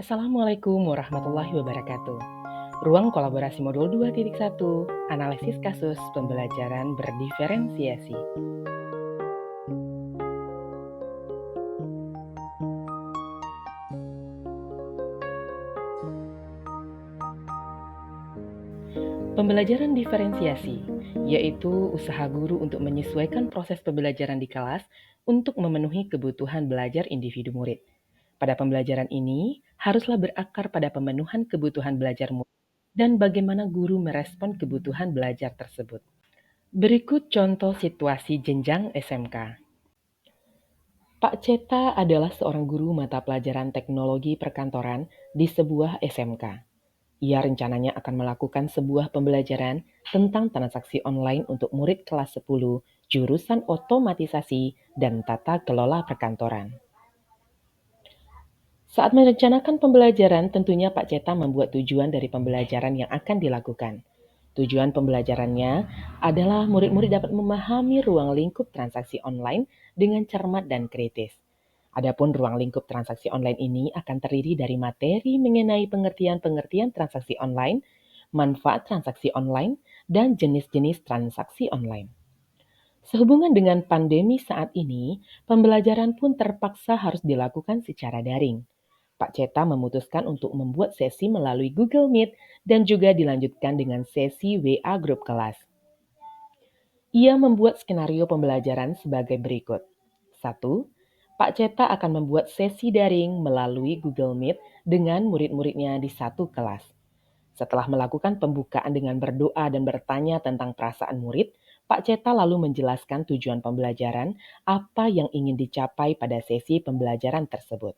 Assalamualaikum warahmatullahi wabarakatuh. Ruang kolaborasi modul 2.1, analisis kasus pembelajaran berdiferensiasi. Pembelajaran diferensiasi, yaitu usaha guru untuk menyesuaikan proses pembelajaran di kelas untuk memenuhi kebutuhan belajar individu murid. Pada pembelajaran ini, haruslah berakar pada pemenuhan kebutuhan belajar murid dan bagaimana guru merespon kebutuhan belajar tersebut. Berikut contoh situasi jenjang SMK. Pak Ceta adalah seorang guru mata pelajaran teknologi perkantoran di sebuah SMK. Ia rencananya akan melakukan sebuah pembelajaran tentang transaksi online untuk murid kelas 10, jurusan otomatisasi dan tata kelola perkantoran. Saat merencanakan pembelajaran, tentunya Pak Ceta membuat tujuan dari pembelajaran yang akan dilakukan. Tujuan pembelajarannya adalah murid-murid dapat memahami ruang lingkup transaksi online dengan cermat dan kritis. Adapun ruang lingkup transaksi online ini akan terdiri dari materi mengenai pengertian-pengertian transaksi online, manfaat transaksi online, dan jenis-jenis transaksi online. Sehubungan dengan pandemi saat ini, pembelajaran pun terpaksa harus dilakukan secara daring. Pak Ceta memutuskan untuk membuat sesi melalui Google Meet dan juga dilanjutkan dengan sesi WA grup kelas. Ia membuat skenario pembelajaran sebagai berikut. 1. Pak Ceta akan membuat sesi daring melalui Google Meet dengan murid-muridnya di satu kelas. Setelah melakukan pembukaan dengan berdoa dan bertanya tentang perasaan murid, Pak Ceta lalu menjelaskan tujuan pembelajaran, apa yang ingin dicapai pada sesi pembelajaran tersebut.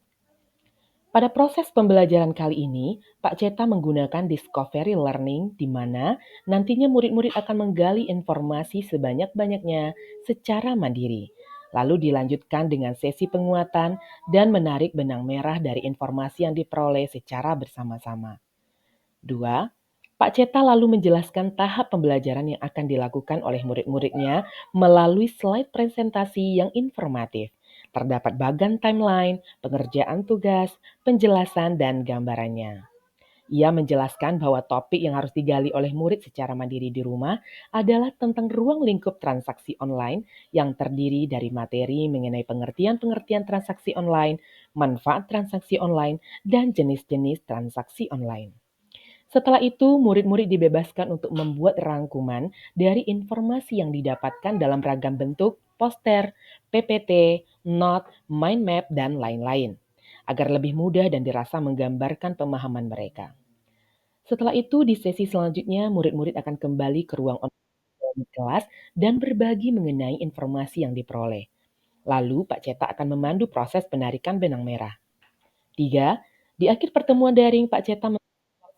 Pada proses pembelajaran kali ini, Pak Ceta menggunakan Discovery Learning di mana nantinya murid-murid akan menggali informasi sebanyak-banyaknya secara mandiri. Lalu dilanjutkan dengan sesi penguatan dan menarik benang merah dari informasi yang diperoleh secara bersama-sama. 2. Pak Ceta lalu menjelaskan tahap pembelajaran yang akan dilakukan oleh murid-muridnya melalui slide presentasi yang informatif. Terdapat bagan timeline, pengerjaan tugas, penjelasan, dan gambarannya. Ia menjelaskan bahwa topik yang harus digali oleh murid secara mandiri di rumah adalah tentang ruang lingkup transaksi online yang terdiri dari materi mengenai pengertian-pengertian transaksi online, manfaat transaksi online, dan jenis-jenis transaksi online. Setelah itu, murid-murid dibebaskan untuk membuat rangkuman dari informasi yang didapatkan dalam ragam bentuk, poster, PPT, not, mind map, dan lain-lain, agar lebih mudah dan dirasa menggambarkan pemahaman mereka. Setelah itu, di sesi selanjutnya, murid-murid akan kembali ke ruang online kelas dan berbagi mengenai informasi yang diperoleh. Lalu, Pak Cetak akan memandu proses penarikan benang merah. 3. Di akhir pertemuan daring, Pak Cetak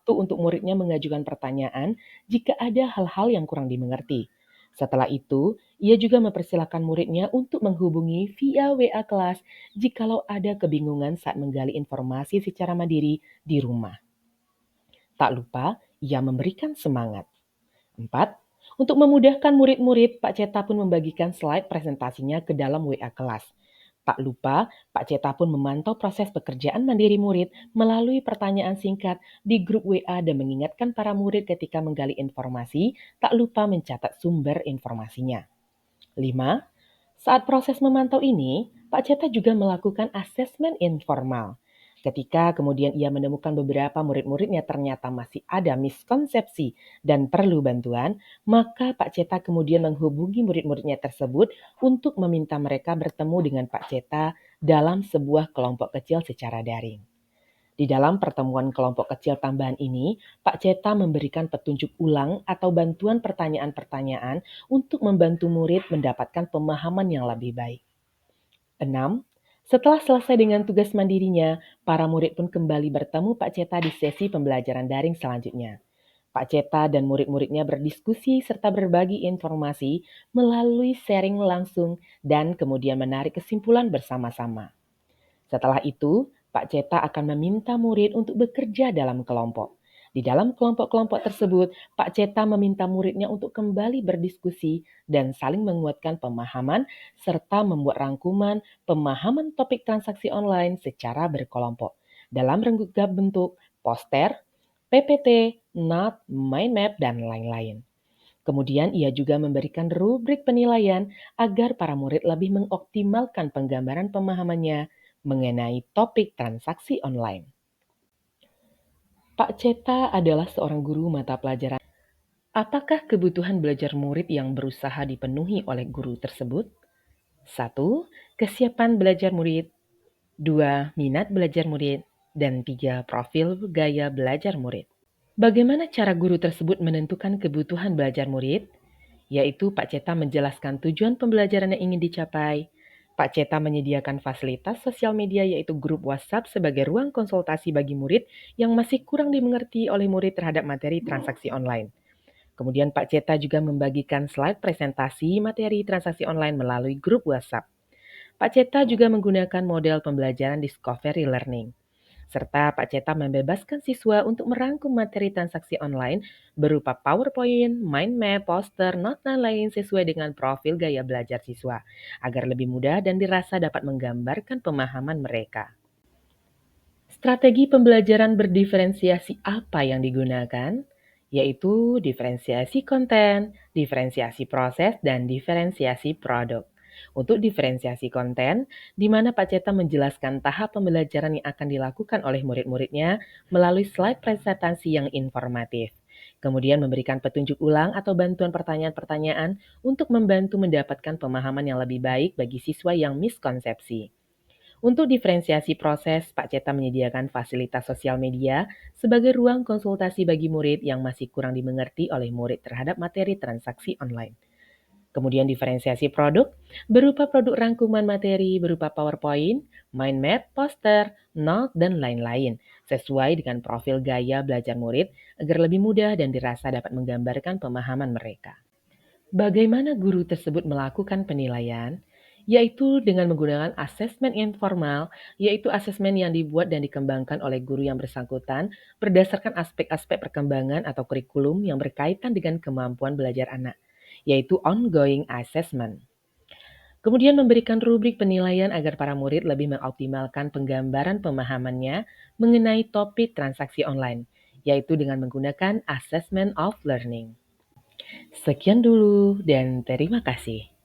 waktu untuk muridnya mengajukan pertanyaan jika ada hal-hal yang kurang dimengerti. Setelah itu, ia juga mempersilahkan muridnya untuk menghubungi via WA kelas jikalau ada kebingungan saat menggali informasi secara mandiri di rumah. Tak lupa, ia memberikan semangat. 4. Untuk memudahkan murid-murid, Pak Ceta pun membagikan slide presentasinya ke dalam WA kelas. Tak lupa, Pak Ceta pun memantau proses pekerjaan mandiri murid melalui pertanyaan singkat di grup WA dan mengingatkan para murid ketika menggali informasi, tak lupa mencatat sumber informasinya. 5. Saat proses memantau ini, Pak Ceta juga melakukan asesmen informal. Ketika kemudian ia menemukan beberapa murid-muridnya ternyata masih ada miskonsepsi dan perlu bantuan, maka Pak Ceta kemudian menghubungi murid-muridnya tersebut untuk meminta mereka bertemu dengan Pak Ceta dalam sebuah kelompok kecil secara daring. Di dalam pertemuan kelompok kecil tambahan ini, Pak Ceta memberikan petunjuk ulang atau bantuan pertanyaan-pertanyaan untuk membantu murid mendapatkan pemahaman yang lebih baik. 6. Setelah selesai dengan tugas mandirinya, para murid pun kembali bertemu Pak Ceta di sesi pembelajaran daring selanjutnya. Pak Ceta dan murid-muridnya berdiskusi serta berbagi informasi melalui sharing langsung dan kemudian menarik kesimpulan bersama-sama. Setelah itu, Pak Ceta akan meminta murid untuk bekerja dalam kelompok. Di dalam kelompok-kelompok tersebut, Pak Ceta meminta muridnya untuk kembali berdiskusi dan saling menguatkan pemahaman serta membuat rangkuman pemahaman topik transaksi online secara berkelompok. dalam rangka bentuk poster, PPT, not, mind map, dan lain-lain. Kemudian ia juga memberikan rubrik penilaian agar para murid lebih mengoptimalkan penggambaran pemahamannya mengenai topik transaksi online. Pak Ceta adalah seorang guru mata pelajaran. Apakah kebutuhan belajar murid yang berusaha dipenuhi oleh guru tersebut? 1. Kesiapan belajar murid. 2. Minat belajar murid. Dan 3. Profil gaya belajar murid. Bagaimana cara guru tersebut menentukan kebutuhan belajar murid? Yaitu Pak Ceta menjelaskan tujuan pembelajaran yang ingin dicapai. Pak Ceta menyediakan fasilitas sosial media yaitu grup WhatsApp sebagai ruang konsultasi bagi murid yang masih kurang dimengerti oleh murid terhadap materi transaksi online. Kemudian Pak Ceta juga membagikan slide presentasi materi transaksi online melalui grup WhatsApp. Pak Ceta juga menggunakan model pembelajaran Discovery Learning. Serta Pak Ceta membebaskan siswa untuk merangkum materi transaksi online berupa PowerPoint, mind map, poster, not, dan lain sesuai dengan profil gaya belajar siswa, agar lebih mudah dan dirasa dapat menggambarkan pemahaman mereka. Strategi pembelajaran berdiferensiasi apa yang digunakan? Yaitu diferensiasi konten, diferensiasi proses, dan diferensiasi produk. Untuk diferensiasi konten, di mana Pak Ceta menjelaskan tahap pembelajaran yang akan dilakukan oleh murid-muridnya melalui slide presentasi yang informatif. Kemudian memberikan petunjuk ulang atau bantuan pertanyaan-pertanyaan untuk membantu mendapatkan pemahaman yang lebih baik bagi siswa yang miskonsepsi. Untuk diferensiasi proses, Pak Ceta menyediakan fasilitas sosial media sebagai ruang konsultasi bagi murid yang masih kurang dimengerti oleh murid terhadap materi transaksi online. Kemudian diferensiasi produk berupa produk rangkuman materi berupa PowerPoint, mind map, poster, note, dan lain-lain sesuai dengan profil gaya belajar murid agar lebih mudah dan dirasa dapat menggambarkan pemahaman mereka. Bagaimana guru tersebut melakukan penilaian? Yaitu dengan menggunakan asesmen informal, yaitu asesmen yang dibuat dan dikembangkan oleh guru yang bersangkutan berdasarkan aspek-aspek perkembangan atau kurikulum yang berkaitan dengan kemampuan belajar anak, yaitu ongoing assessment. Kemudian memberikan rubrik penilaian agar para murid lebih mengoptimalkan penggambaran pemahamannya mengenai topik transaksi online, yaitu dengan menggunakan assessment of learning. Sekian dulu dan terima kasih.